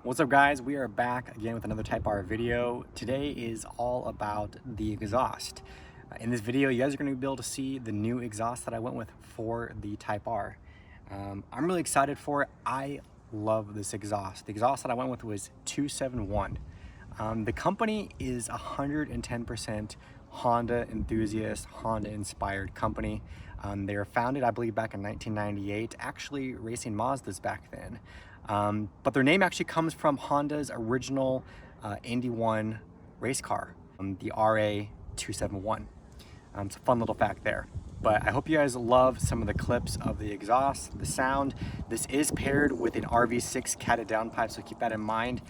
What's up guys, we are back again with another Type R video. Today is all about the exhaust. In this video you guys are going to be able to see the new exhaust that I went with for the Type R. I'm really excited for it. I love this exhaust. The exhaust that I went with was 271. The company is 110% Honda enthusiast, Honda inspired company. They were founded, I believe, back in 1998, actually racing Mazdas back then. But their name actually comes from Honda's original Indy 1 race car, the RA271. It's a fun little fact there. But I hope you guys love some of the clips of the exhaust, the sound. This is paired with an RV6 Catted Downpipe, so keep that in mind.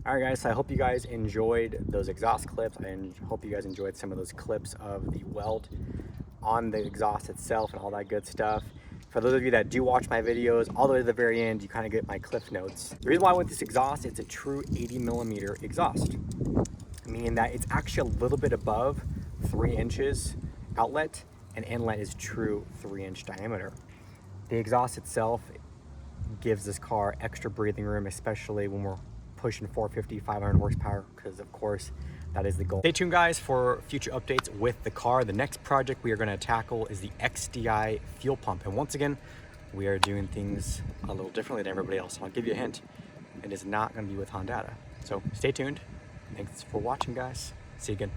Alright guys, so I hope you guys enjoyed those exhaust clips. I hope you guys enjoyed some of those clips of the weld on the exhaust itself and all that good stuff. For those of you that do watch my videos all the way to the very end, you kind of get my cliff notes. The reason why I went this exhaust, it's a true 80mm exhaust, meaning that it's actually a little bit above 3 inches outlet, and inlet is true 3-inch diameter. The exhaust itself gives this car extra breathing room, especially when we're pushing 450, 500 horsepower, because of course that is the goal. Stay tuned guys for future updates with the car. The next project we are going to tackle is the XDI fuel pump, and once again we are doing things a little differently than everybody else. I'll give you a hint, it is not going to be with Honda. So stay tuned. Thanks for watching guys. See you again.